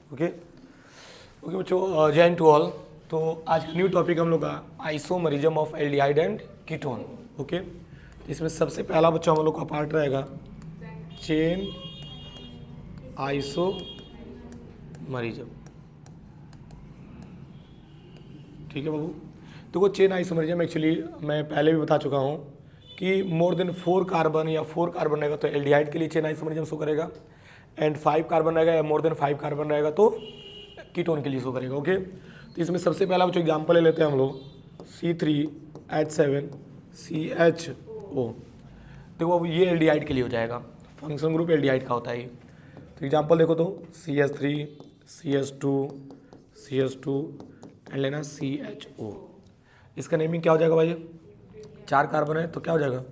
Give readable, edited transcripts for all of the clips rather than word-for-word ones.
Okay okay बच्चों, जय to all. तो आज का न्यू टॉपिक हम लोग का isomerism of aldehyde and ketone. Okay, इसमें सबसे पहला बच्चों हम लोग का पार्ट रहेगा चेन आइसोमरिज्म। ठीक है बाबू। तो वो चेन आइसोमरिज्म एक्चुअली मैं पहले भी बता चुका हूँ कि मोर देन 4 कार्बन या 4 कार्बन रहेगा तो एल्डिहाइड के लिए चेन आइसोमरिज्म शो करेगा, एंड 5 कार्बन रहेगा या मोर देन 5 कार्बन रहेगा तो कीटोन के लिए शो करेगा। ओके, तो इसमें सबसे पहला बच्चों एग्जाम्पल ले लेते हैं हम लोग C3H7CHO। देखो अब ये एल्डिहाइड के लिए हो जाएगा, फंक्शन ग्रुप एल्डिहाइड का होता है ये। तो एग्जाम्पल देखो तो CH3 CH2 एंड लेना CHO। इसका नेमिंग क्या हो जाएगा भाई? 4 कार्बन है तो क्या हो जाएगा?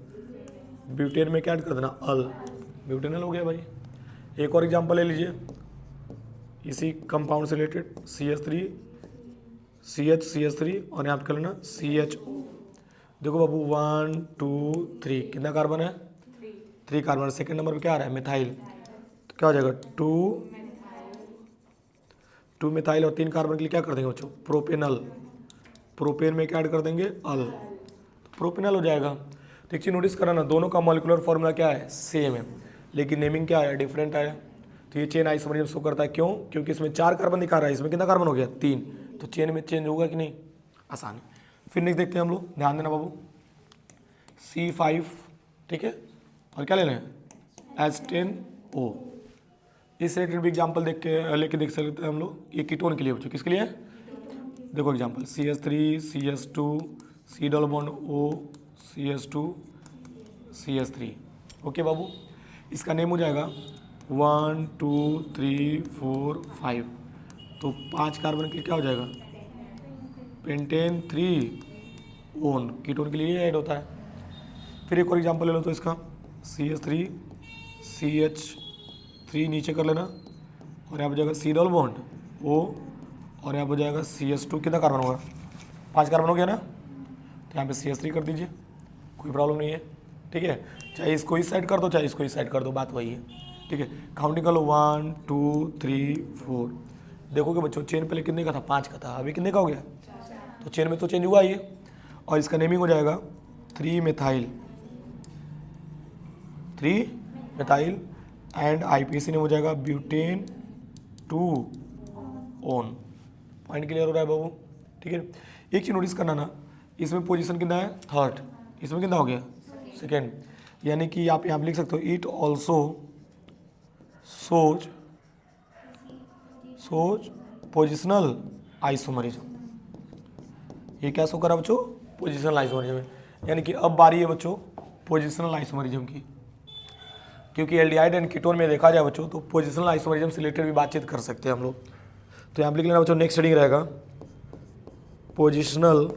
ब्यूटेन में क्या ऐड कर देना? अल, ब्यूटेनल हो गया भाई। एक और एग्जांपल ले लीजिए इसी कंपाउंड से रिलेटेड CH3 CH3 और यहाँ पे कर लेना CHO। देखो बाबू 1 2 3 कितना कार्बन है? 3 कार्बन। सेकेंड नंबर पे क्या आ रहा है? मिथाइल। तो क्या हो जाएगा? 2 मिथाइल और 3 कार्बन के लिए क्या कर देंगे बच्चों? प्रोपेनल। प्रोपेन में क्या ऐड कर देंगे? अल, तो प्रोपेनल हो जाएगा। तो एक चीज़ नोटिस करा ना, दोनों का मॉलिक्यूलर फॉर्मूला क्या है? सेम है, लेकिन नेमिंग क्या है? डिफरेंट है। तो ये चेन आइसोमरिज्म शो करता है। क्यों? क्योंकि इसमें 4 कार्बन दिखा रहा है, इसमें कितना कार्बन हो गया? 3। तो चेन में चेंज होगा कि नहीं? आसानी। फिर नेक्स्ट देखते हैं हम लोग, ध्यान देना बाबू। C5, ठीक है, और क्या ले लें? H10O। इस रिलेटेड भी एग्जाम्पल लेके देख सकते हैं हम लोग। ये कीटोन के लिए बच्चों, किसके लिए? देखो example CH3 CH2 C double bond O CH2 CH3। Okay बाबू, इसका नेम हो जाएगा 1 2 3 4 5। तो 5 कार्बन के लिए क्या हो जाएगा? Pentane 3 own. कीटोन के लिए ये ऐड होता है। फिर एक और एग्जाम्पल ले लो तो इसका CH3 CH3 नीचे कर लेना, और यहाँ पर जाएगा C डबल बॉन्ड O, और यहाँ पर जाएगा CH2। कितना कार्बन होगा? 5 कार्बन हो गया ना, तो यहाँ पे CH3 कर दीजिए, कोई प्रॉब्लम नहीं है। ठीक है, चाहे इसको इस साइड कर दो चाहे इसको इस साइड कर दो, बात वही है। ठीक है, काउंटिंग कर लो 1 2 3 4। देखोगे बच्चों चेन पहले कितने का था? 5 का था, अभी कितने का हो गया? तो चेन में तो चेंज हुआ ही है। और इसका नेमिंग हो जाएगा 3 मिथाइल एंड IPC नेम हो जाएगा ब्यूटेन 2 ओन। पॉइंट क्लियर हो रहा है बाबू? ठीक है, एक चीज नोटिस करना ना, इसमें पोजीशन कितना है? 3rd। इसमें कितना हो गया? 2nd। यानी कि आप यहाँ लिख सकते हो it also shows positional isomerism. ये क्या शो करा बच्चों? Positional isomerism. यानी कि अब बारी है बच्चों पोजिशनल आइसोमरिज्म की, क्योंकि एल्डिहाइड एंड कीटोन में देखा जाए बच्चों तो पोजिशनल आइसोमरिज्म से रिलेटेड भी बातचीत कर सकते हैं हम लोग। तो यहाँ लिख लेना बच्चों, नेक्स्ट हेडिंग रहेगा पोजिशनल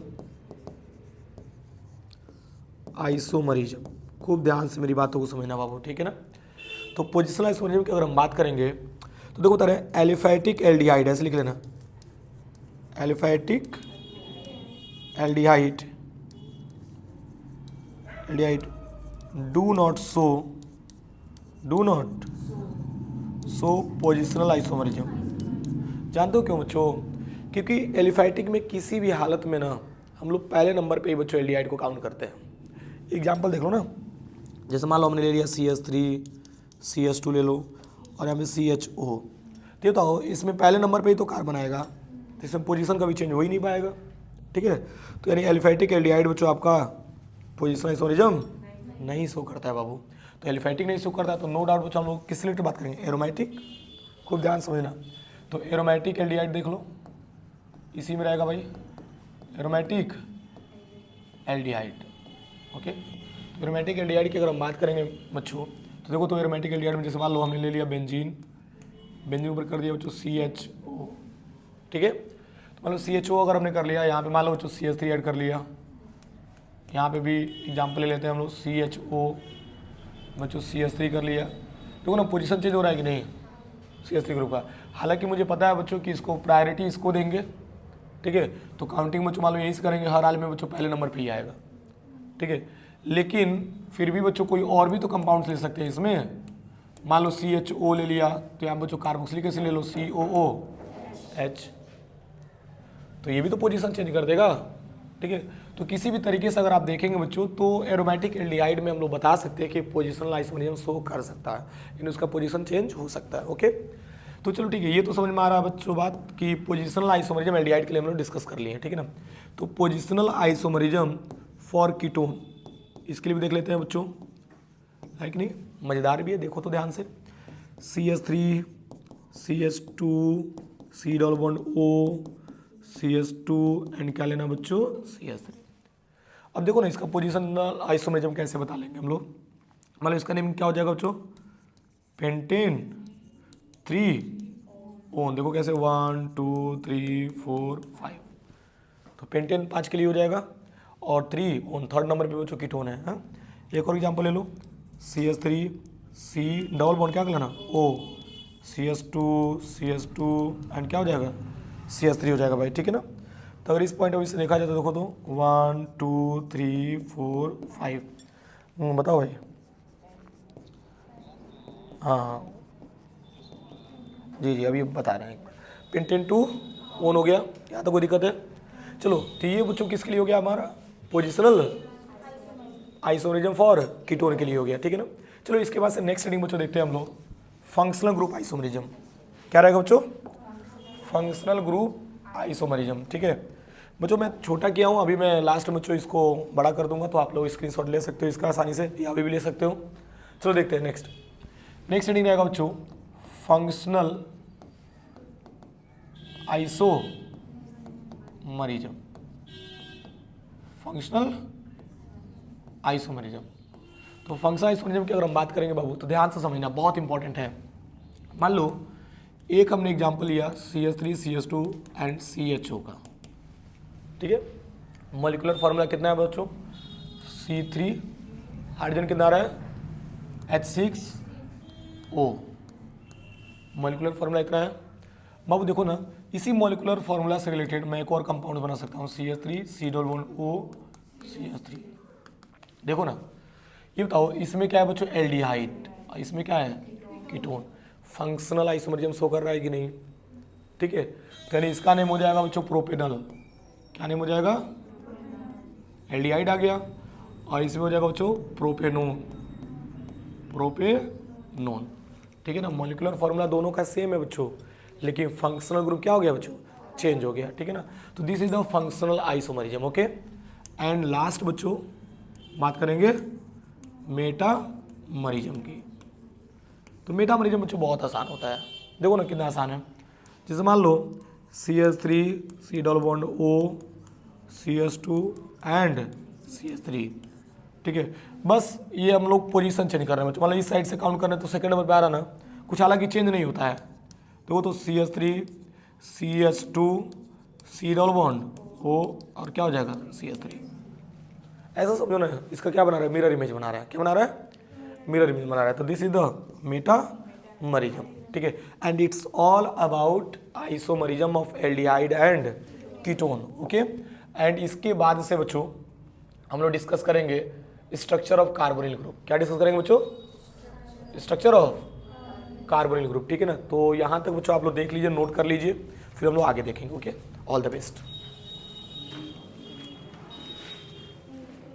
आइसोमरिज्म। खूब ध्यान से मेरी बातों को समझना बाबू, ठीक है ना। तो पोजिशनल आइसोमरिज्म की अगर हम बात करेंगे तो देखो तरह एलिफैटिक एल्डिहाइड, ऐसे लिख लेना, aliphatic aldehyde do not so positional isomerism. जानते हो क्यों बच्चों? क्योंकि एलिफैटिक में किसी भी हालत में ना हम लोग पहले नंबर पे ही बच्चों एल्डिहाइड को काउंट करते हैं। एग्जाम्पल देख लो ना, जैसे मान लो हमने ले लिया CH3 CH2 ले लो, और यहाँ पे CHO। तो बताओ इसमें पहले नंबर पे ही तो कार्बन आएगा, तो इसमें पोजीशन कभी चेंज हो ही नहीं पाएगा। ठीक है, तो यानी एलिफैटिक एल्डिहाइड बच्चों आपका पोजिशनल आइसोमरिज्म नहीं शो करता है बाबू। तो एलिफैटिक नहीं शो करता है तो नो डाउट बच्चों हम लोग किस रिलेटेड बात करेंगे? एरोमेटिक। खूब ध्यान समझना। तो एरोमेटिक एल्डिहाइड देख लो, इसी में रहेगा भाई एरोमेटिक एल्डिहाइड। ओके, तो एरोमेटिक एल्डिहाइड की अगर हम बात करेंगे बच्चों तो देखो, तो एरोमेटिक एल्डिहाइड में जैसे मान लो हमने ले लिया बेंजीन ऊपर कर दिया बच्चों CHO। ठीक है, तो मान लो CHO अगर हमने कर लिया, यहाँ पे मान लो बच्चों CH3 ऐड कर लिया, यहाँ पे भी एग्जाम्पल ले लेते हैं हम लोग CHO बच्चों CH3 कर लिया। देखो ना पोजीशन चेंज हो रहा है कि नहीं CH3 ग्रुप का। हालांकि मुझे पता है बच्चों कि इसको प्रायोरिटी इसको देंगे। ठीक है, तो काउंटिंग बच्चों मान लो यही से करेंगे, हर हाल में बच्चों पहले नंबर पे ही आएगा। ठीक है, लेकिन फिर भी बच्चों कोई और भी तो कंपाउंड्स ले सकते हैं इसमें, मान लो CHO ले लिया तो यहाँ बच्चों कार्बोक्सिलिक एसिड ले लो COOH, तो ये भी तो पोजीशन चेंज कर देगा, ठीक है। तो किसी भी तरीके से अगर आप देखेंगे बच्चों तो एरोमेटिक एल्डिहाइड में हम लोग बता सकते हैं कि पोजिशनल आइसोमरिज्म शो कर सकता है, यानी उसका पोजीशन चेंज हो सकता है, ओके। तो चलो ठीक है, ये तो समझ में आ रहा है बच्चों बात कि पोजिशनल आइसोमरिज्म एल्डिहाइड के लिए हम लोग डिस्कस कर लिए हैं, ठीक है ना। तो पोजिशनल आइसोमरिज्म फॉर कीटोन, इसके लिए भी देख लेते हैं बच्चों, है कि नहीं, मज़ेदार भी है, देखो तो ध्यान से। CH3 CH2 C double bond O CH2 and क्या लेना बच्चों CH3। अब देखो ना इसका पोजिशनल आइसोमरिज्म कैसे बता लेंगे हम लोग, मतलब इसका नेम क्या हो जाएगा बच्चों, पेंटेन 3 देखो कैसे 1 2 3 4 5, तो पेंटेन 5 के लिए हो जाएगा और 3 थर्ड नंबर पे बच्चों कीटोन है, हाँ। एक और एग्जाम्पल ले लो, CH3 C डबल बॉन्ड क्या कहलाना O CH2 एंड क्या हो जाएगा CH3 हो जाएगा भाई, ठीक है ना। तो अगर इस पॉइंट ऑफ व्यू से देखा जाए तो देखो तो 1 2 3 4 5, बताओ भाई, हाँ जी अभी बता रहे हैं। पेंटेन 2 ऑन हो गया, यहाँ तो कोई दिक्कत है। चलो तो ये बच्चों किसके लिए हो गया हमारा, पोजिशनल आइसोमरिज्म फॉर कीटोन के लिए हो गया, ठीक है ना। चलो इसके बाद से नेक्स्ट हेडिंग बच्चों देखते हैं हम लोग, फंक्शनल ग्रुप आइसोमरिज्म। क्या रहेगा बच्चों, फंक्शनल ग्रुप आइसोमरिज्म, ठीक है बच्चों। मैं छोटा किया हूँ, अभी मैं लास्ट में बच्चों इसको बड़ा कर दूंगा, तो आप लोग स्क्रीनशॉट ले सकते हो इसका आसानी से, या अभी भी ले सकते हो। चलो देखते हैं नेक्स्ट हेडिंग रहेगा बच्चों, फंक्शनल आइसोमरिज्म, फंक्शनल आइसोमरिज्म। तो फंक्शनल आइसोमरिज्म की अगर हम बात करेंगे बाबू तो ध्यान से समझना, बहुत इंपॉर्टेंट है। मान लो एक हमने एग्जाम्पल लिया CH3 CH2 एंड CHO का, ठीक है। मॉलिक्यूलर फार्मूला कितना है बच्चों, C3 हाइड्रोजन कितना आ रहा है H6O, मॉलिक्यूलर फार्मूला इतना है बाबू। देखो ना इसी मॉलिक्यूलर फार्मूला से रिलेटेड मैं एक और कंपाउंड बना सकता हूँ CH3 C double bond O CH3। देखो ना ये बताओ इसमें क्या है बच्चों एल्डिहाइड, इसमें क्या है कीटोन, फंक्शनल आइसोमरिज्म शो कर रहा है कि नहीं, ठीक है। तो यानी इसका नेम हो जाएगा बच्चों प्रोपेनल, क्या नेम हो जाएगा, एल्डिहाइड आ गया, और इसमें हो जाएगा बच्चों प्रोपेनोन, ठीक है ना। मॉलिक्यूलर फार्मूला दोनों का सेम है बच्चों, लेकिन फंक्शनल ग्रुप क्या हो गया बच्चों, चेंज हो गया, ठीक है ना। तो this is the functional isomerism, okay. And last बच्चों बात करेंगे मेटामरिज्म की। तो मेटामरिज्म बच्चों बहुत आसान होता है, देखो ना कितना आसान है। जैसे मान लो CH3 C double bond O CH2 and CH3, ठीक है। बस ये हम लोग पोजीशन चेंज कर रहे हैं बच्चों, मतलब इस साइड से काउंट कर रहे हैं तो सेकंड नंबर पे आ रहा ना, कुछ हालांकि चेंज नहीं होता है। देखो तो CH3 CH2 C double bond O और क्या हो जाएगा CH3, ऐसा समझो ना। इसका क्या बना रहा है, मिरर इमेज बना रहा है, क्या बना रहा है, मिरर इमेज बना रहा है। तो दिस इज द मेटामरिज्म, ठीक है। And it's all about isomerism of aldehyde and ketone, okay. And इसके बाद से बच्चों हम लोग डिस्कस करेंगे स्ट्रक्चर ऑफ कार्बोनिल ग्रुप। क्या डिस्कस करेंगे बच्चों, स्ट्रक्चर ऑफ कार्बोनिल ग्रुप, ठीक है ना। तो यहाँ तक बच्चों आप लोग देख लीजिए, नोट कर लीजिए, फिर हम लोग आगे देखेंगे, ओके। All the best.